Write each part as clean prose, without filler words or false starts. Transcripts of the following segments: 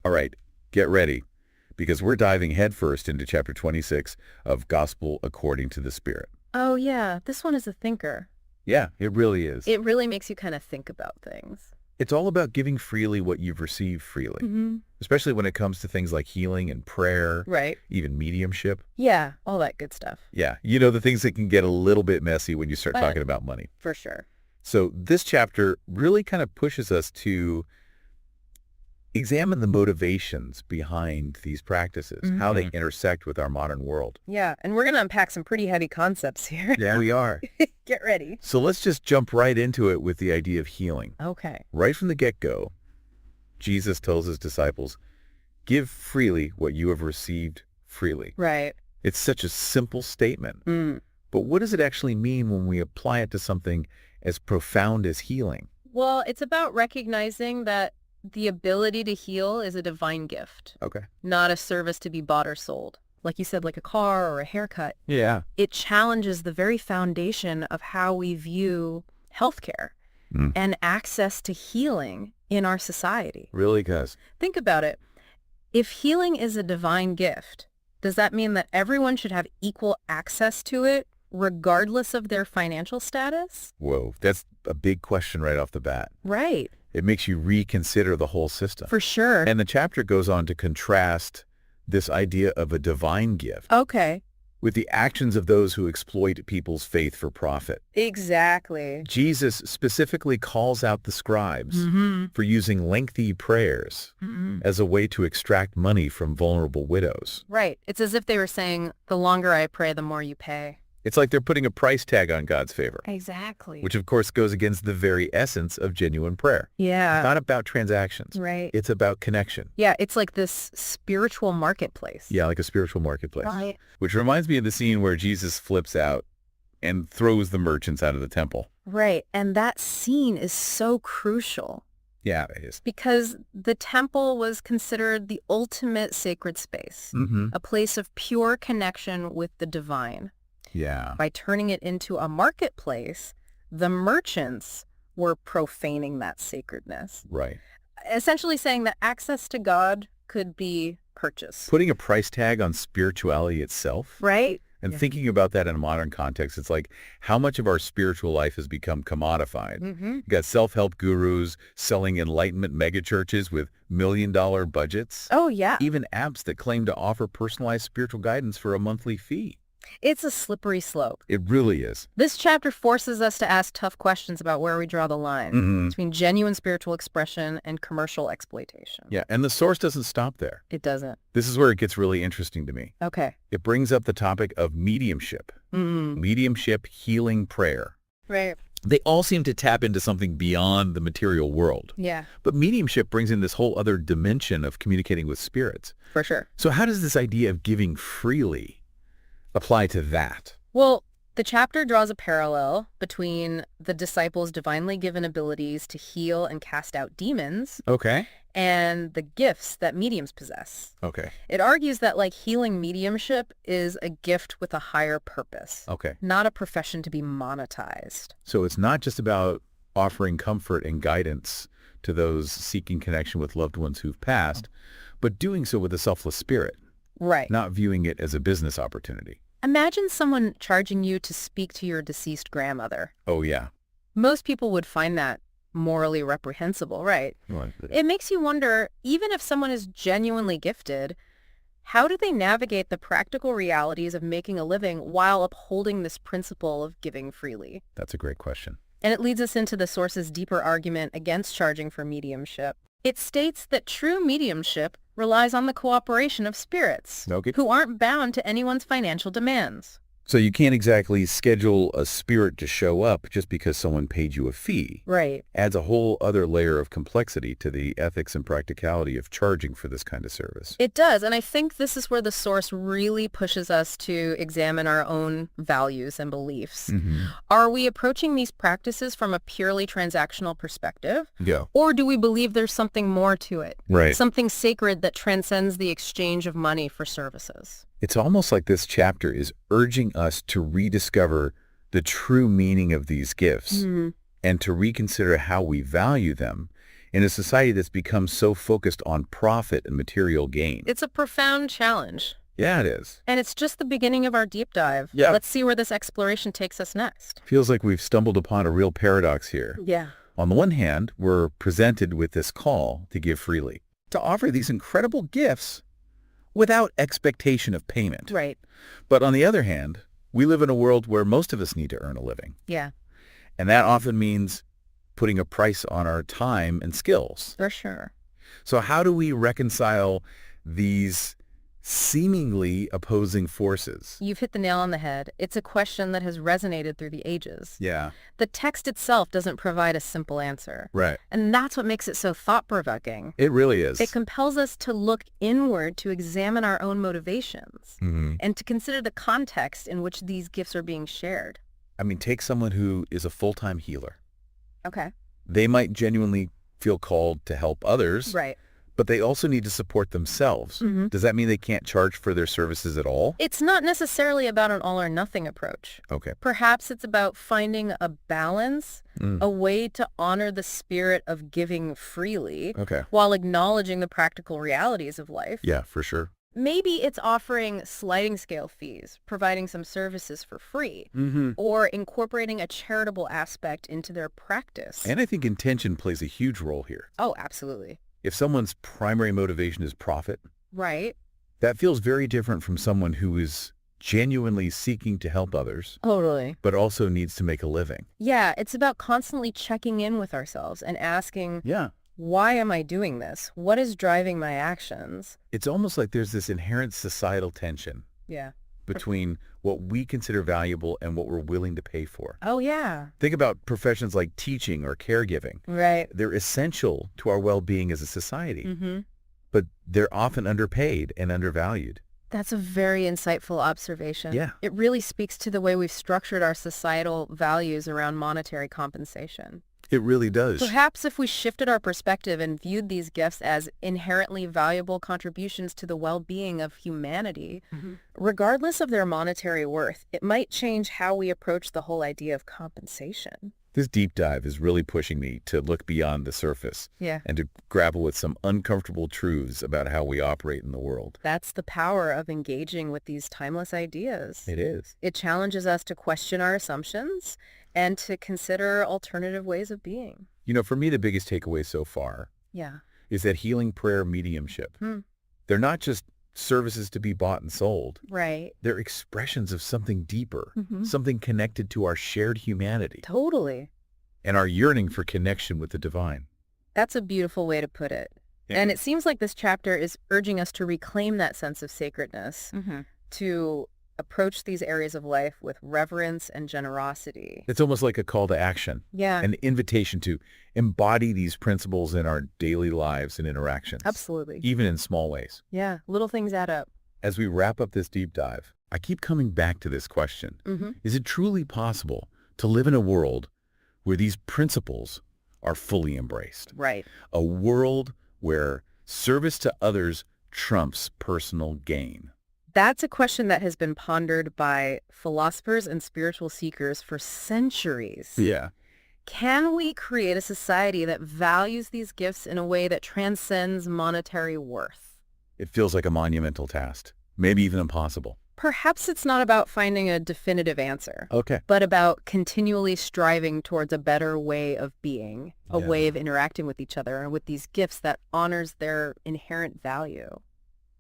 All right, get ready, because we're diving headfirst into chapter 26 of Gospel According to the Spirit. Oh, yeah, this one is a thinker. Yeah, it really is. It really makes you kind of think about things. It's all about giving freely what you've received freely, especially when it comes to things like healing and prayer, Right. even mediumship. Yeah, all that good stuff. Yeah, the things that can get a little bit messy when you start But- talking about money. For sure. So this chapter really kind of pushes us to examine the motivations behind these practices, how they intersect with our modern world. Yeah, and we're going to unpack some pretty heavy concepts here. Yeah, we are. Get ready. So let's just jump right into it with the idea of healing. Okay. Right from the get-go, Jesus tells his disciples, give freely what you have received freely. Right. It's such a simple statement. But what does it actually mean when we apply it to something as profound as healing? Well, it's about recognizing that the ability to heal is a divine gift, Okay. not a service to be bought or sold. Like you said, like a car or a haircut. Yeah. It challenges the very foundation of how we view healthcare and access to healing in our society. Really does. Think about it. If healing is a divine gift, does that mean that everyone should have equal access to it, regardless of their financial status? Whoa, that's a big question right off the bat. Right. It makes you reconsider the whole system. For sure. And the chapter goes on to contrast this idea of a divine gift Okay. with the actions of those who exploit people's faith for profit. Exactly. Jesus specifically calls out the scribes for using lengthy prayers as a way to extract money from vulnerable widows. Right. It's as if they were saying, the longer I pray, the more you pay. It's like they're putting a price tag on God's favor, Exactly. which of course goes against the very essence of genuine prayer. It's Yeah. not about transactions. Right. It's about connection. Yeah, it's like this spiritual marketplace. Yeah, like a spiritual marketplace. Right. Which reminds me of the scene where Jesus flips out and throws the merchants out of the temple. Right. And that scene is so crucial Yeah, it is. because the temple was considered the ultimate sacred space, a place of pure connection with the divine. Yeah. By turning it into a marketplace, the merchants were profaning that sacredness, Right. essentially saying that access to God could be purchased. Putting a price tag on spirituality itself. Right? And Yeah. thinking about that in a modern context, it's like how much of our spiritual life has become commodified. You got self-help gurus selling enlightenment megachurches with million-dollar budgets. Oh, yeah. Even apps that claim to offer personalized spiritual guidance for a monthly fee. It's a slippery slope. It really is. This chapter forces us to ask tough questions about where we draw the line between genuine spiritual expression and commercial exploitation. Yeah, and the source doesn't stop there. It doesn't. This is where it gets really interesting to me. Okay. It brings up the topic of mediumship. Mediumship, healing, prayer. Right. They all seem to tap into something beyond the material world. Yeah, But mediumship brings in this whole other dimension of communicating with spirits. for sure. So how does this idea of giving freely apply to that? Well, the chapter draws a parallel between the disciples' divinely given abilities to heal and cast out demons Okay. and the gifts that mediums possess. Okay. It argues that healing mediumship is a gift with a higher purpose, Okay. not a profession to be monetized. So it's not just about offering comfort and guidance to those seeking connection with loved ones who've passed, but doing so with a selfless spirit, Right. not viewing it as a business opportunity. Imagine someone charging you to speak to your deceased grandmother. Oh, yeah. Most people would find that morally reprehensible, right? It makes you wonder, even if someone is genuinely gifted, how do they navigate the practical realities of making a living while upholding this principle of giving freely? That's a great question. And it leads us into the source's deeper argument against charging for mediumship. It states that true mediumship relies on the cooperation of spirits Okay. who aren't bound to anyone's financial demands. So you can't exactly schedule a spirit to show up just because someone paid you a fee. Right. Adds a whole other layer of complexity to the ethics and practicality of charging for this kind of service. It does, and I think this is where the source really pushes us to examine our own values and beliefs. Are we approaching these practices from a purely transactional perspective, Yeah. or do we believe there's something more to it? Right. Something sacred that transcends the exchange of money for services? It's almost like this chapter is urging us to rediscover the true meaning of these gifts and to reconsider how we value them in a society that's become so focused on profit and material gain. It's a profound challenge. Yeah, it is. And it's just the beginning of our deep dive. Yeah. Let's see where this exploration takes us next. Feels like we've stumbled upon a real paradox here. Yeah. On the one hand, we're presented with this call to give freely, to offer these incredible gifts without expectation of payment. Right. But on the other hand, we live in a world where most of us need to earn a living. Yeah, And that often means putting a price on our time and skills. for sure. So how do we reconcile these seemingly opposing forces? You've hit the nail on the head. It's a question that has resonated through the ages. Yeah, The text itself doesn't provide a simple answer. right. And that's what makes it so thought-provoking. It really is. It compels us to look inward to examine our own motivations Mhm. and to consider the context in which these gifts are being shared. I mean, take someone who is a full-time healer. Okay. They might genuinely feel called to help others, Right. but they also need to support themselves. Mhm. Does that mean they can't charge for their services at all? It's not necessarily about an all-or-nothing approach. Okay. Perhaps it's about finding a balance, Mm. a way to honor the spirit of giving freely Okay. while acknowledging the practical realities of life. Yeah, for sure. Maybe it's offering sliding scale fees, providing some services for free, Mm-hmm. or incorporating a charitable aspect into their practice. And I think intention plays a huge role here. Oh, absolutely. If someone's primary motivation is profit, Right. that feels very different from someone who is genuinely seeking to help others, Totally. but also needs to make a living. Yeah, it's about constantly checking in with ourselves and asking, Yeah. why am I doing this? What is driving my actions? It's almost like there's this inherent societal tension Yeah. between what we consider valuable and what we're willing to pay for. Oh, yeah. Think about professions like teaching or caregiving. Right. They're essential to our well-being as a society, Mm-hmm. but they're often underpaid and undervalued. That's a very insightful observation. Yeah. It really speaks to the way we've structured our societal values around monetary compensation. It really does. Perhaps if we shifted our perspective and viewed these gifts as inherently valuable contributions to the well-being of humanity, regardless of their monetary worth, it might change how we approach the whole idea of compensation. This deep dive is really pushing me to look beyond the surface Yeah. and to grapple with some uncomfortable truths about how we operate in the world. That's the power of engaging with these timeless ideas. It is. It challenges us to question our assumptions and to consider alternative ways of being. You know, for me, the biggest takeaway so far Yeah. is that healing prayer mediumship. Hmm. They're not just services to be bought and sold. Right. They're expressions of something deeper, Mhm. something connected to our shared humanity Totally. and our yearning for connection with the divine. That's a beautiful way to put it. Yeah. And it seems like this chapter is urging us to reclaim that sense of sacredness, to approach these areas of life with reverence and generosity. It's almost like a call to action, Yeah, an invitation to embody these principles in our daily lives and interactions, absolutely. even in small ways. Yeah, little things add up. As we wrap up this deep dive, I keep coming back to this question. Mm-hmm. Is it truly possible to live in a world where these principles are fully embraced? Right. A world where service to others trumps personal gain? That's a question that has been pondered by philosophers and spiritual seekers for centuries. Yeah. Can we create a society that values these gifts in a way that transcends monetary worth? It feels like a monumental task, maybe even impossible. Perhaps it's not about finding a definitive answer, Okay. but about continually striving towards a better way of being, a Yeah. way of interacting with each other and with these gifts that honors their inherent value.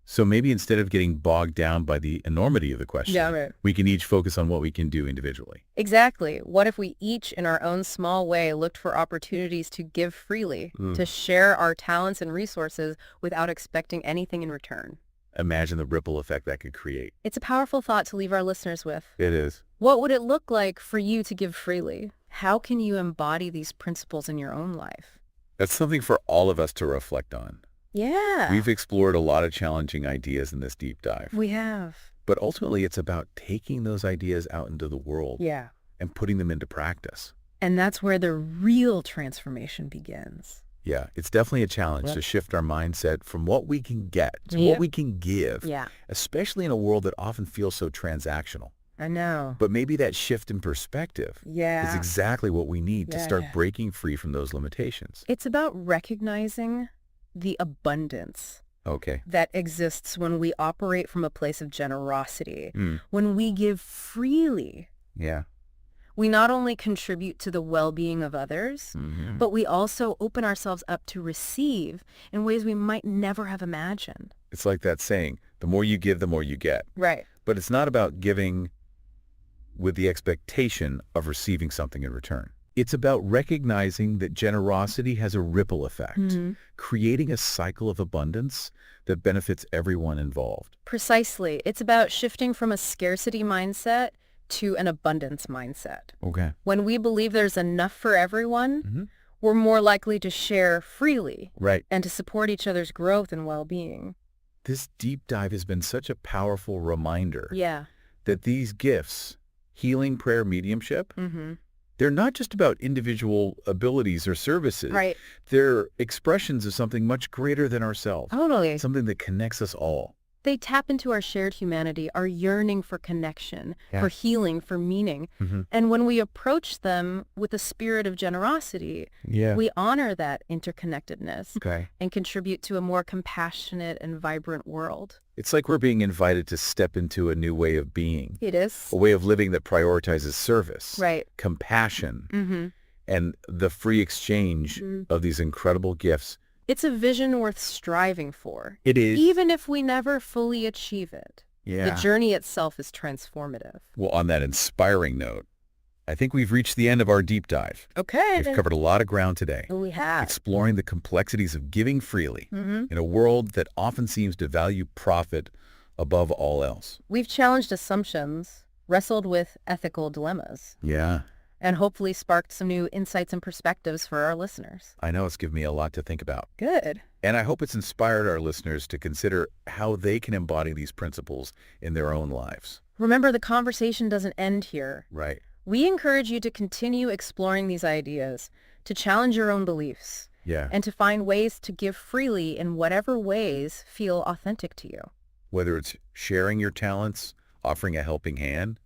So maybe instead of getting bogged down by the enormity of the question, right. we can each focus on what we can do individually. Exactly. What if we each, in our own small way, looked for opportunities to give freely, to share our talents and resources without expecting anything in return? Imagine the ripple effect that could create. It's a powerful thought to leave our listeners with. It is. What would it look like for you to give freely? How can you embody these principles in your own life? That's something for all of us to reflect on. Yeah. We've explored a lot of challenging ideas in this deep dive. We have. But ultimately, it's about taking those ideas out into the world Yeah. and putting them into practice. And that's where the real transformation begins. Yeah, it's definitely a challenge to shift our mindset from what we can get to Yeah. what we can give, Yeah. especially in a world that often feels so transactional. I know. But maybe that shift in perspective Yeah. is exactly what we need to start Yeah. breaking free from those limitations. It's about recognizing the abundance Okay. that exists when we operate from a place of generosity. Mm. When we give freely, Yeah. we not only contribute to the well-being of others, Mhm. but we also open ourselves up to receive in ways we might never have imagined. It's like that saying, the more you give, the more you get. Right. But it's not about giving with the expectation of receiving something in return. It's about recognizing that generosity has a ripple effect, creating a cycle of abundance that benefits everyone involved. Precisely. It's about shifting from a scarcity mindset to an abundance mindset. Okay. When we believe there's enough for everyone, we're more likely to share freely Right. and to support each other's growth and well-being. This deep dive has been such a powerful reminder Yeah. that these gifts, healing, prayer, mediumship, Mm-hmm. they're not just about individual abilities or services. Right. They're expressions of something much greater than ourselves, Totally. something that connects us all. They tap into our shared humanity, our yearning for connection, for healing, for meaning. And when we approach them with a spirit of generosity, Yeah. we honor that interconnectedness Okay. and contribute to a more compassionate and vibrant world. It's like we're being invited to step into a new way of being, It is. a way of living that prioritizes service, Right. compassion, Mm-hmm. and the free exchange of these incredible gifts. It's a vision worth striving for, It is. even if we never fully achieve it. Yeah. The journey itself is transformative. Well, on that inspiring note, I think we've reached the end of our deep dive. Okay. We've covered a lot of ground today, We have. exploring the complexities of giving freely Mm-hmm. in a world that often seems to value profit above all else. We've challenged assumptions, wrestled with ethical dilemmas, Yeah. and hopefully sparked some new insights and perspectives for our listeners. I know it's given me a lot to think about. Good. And I hope it's inspired our listeners to consider how they can embody these principles in their own lives. Remember, the conversation doesn't end here. Right. We encourage you to continue exploring these ideas, to challenge your own beliefs, Yeah. and to find ways to give freely in whatever ways feel authentic to you. Whether it's sharing your talents, offering a helping hand,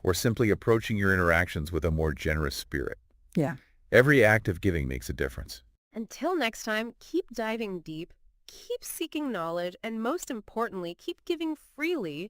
or simply approaching your interactions with a more generous spirit. Yeah. Every act of giving makes a difference. Until next time, keep diving deep, keep seeking knowledge, and most importantly, keep giving freely